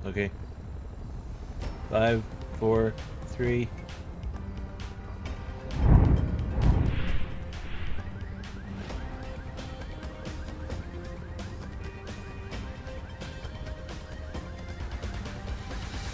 Okay. 5, 4, 3.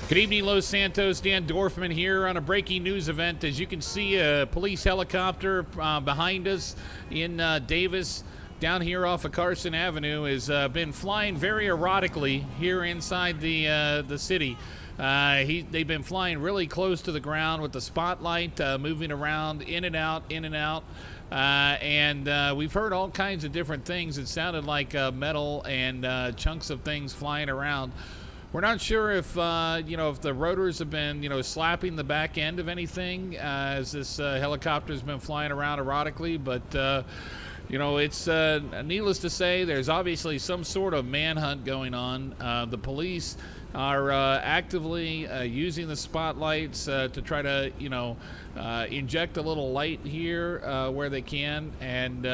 Good evening, Los Santos. Dan Dorfman here on a breaking news event. As you can see, a police helicopter behind us in Davis, down here off of Carson Avenue, has been flying very erratically here inside the city. They've been flying really close to the ground with the spotlight moving around, in and out, in and out. And we've heard all kinds of different things. It sounded like metal and chunks of things flying around. We're not sure if if the rotors have been slapping the back end of anything as this helicopter's been flying around erratically, but it's needless to say there's obviously some sort of manhunt going on. The police are actively using the spotlights to try to inject a little light here where they can, and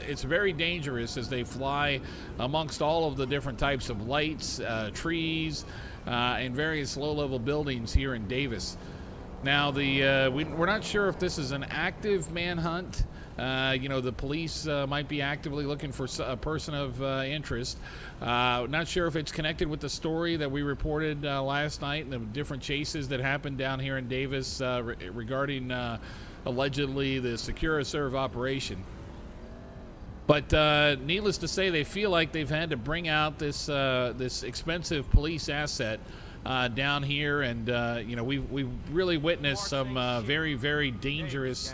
it's very dangerous as they fly amongst all of the different types of lights, trees, and various low-level buildings here in Davis. Now, we're not sure if this is an active manhunt. The police might be actively looking for a person of interest. Not sure if it's connected with the story that we reported last night and the different chases that happened down here in Davis regarding allegedly the SecuriServe operation. But needless to say, they feel like they've had to bring out this expensive police asset down here, and we've really witnessed some very, very dangerous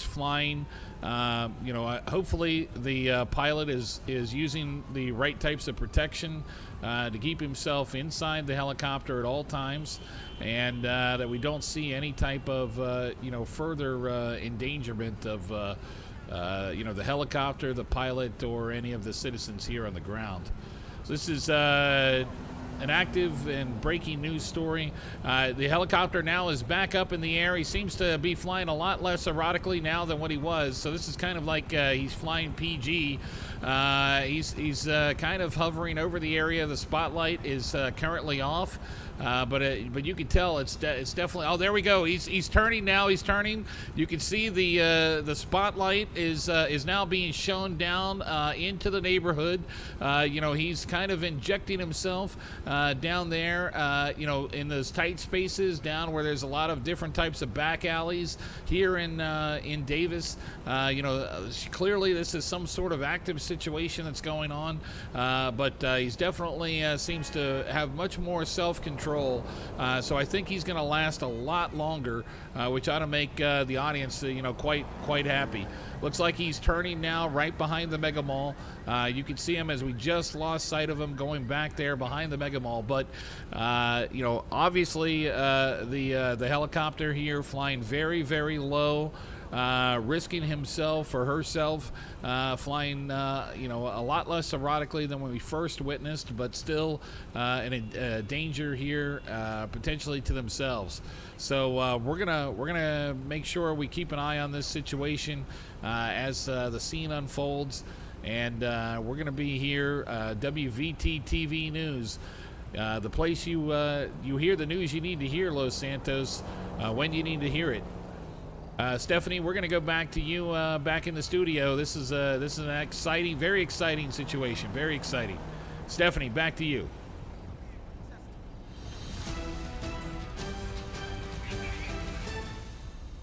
flying. Hopefully the pilot is using the right types of protection to keep himself inside the helicopter at all times, and that we don't see any type of further endangerment of the helicopter, the pilot, or any of the citizens here on the ground. So this is an active and breaking news story. The helicopter now is back up in the air. He seems to be flying a lot less erratically now than what he was. So this is kind of like he's flying PG. He's kind of hovering over the area. The spotlight is currently off. But you can tell it's definitely. Oh, there we go. He's turning now. He's turning. You can see the spotlight is now being shown down into the neighborhood. He's kind of injecting himself down there. In those tight spaces down where there's a lot of different types of back alleys here in Davis. Clearly this is some sort of active situation that's going on. But he's definitely seems to have much more self-control. So I think he's going to last a lot longer, which ought to make the audience, quite happy. Looks like he's turning now right behind the Mega Mall. You can see him as we just lost sight of him going back there behind the Mega Mall. But obviously the helicopter here flying very, very low. Risking himself or herself, flying, a lot less erratically than when we first witnessed, but still in danger here, potentially to themselves. So we're gonna make sure we keep an eye on this situation as the scene unfolds, and we're gonna be here, WVT-TV News. The place you hear the news you need to hear, Los Santos, when you need to hear it. Stephanie, we're going to go back to you back in the studio. This is an exciting, very exciting situation. Very exciting. Stephanie, back to you.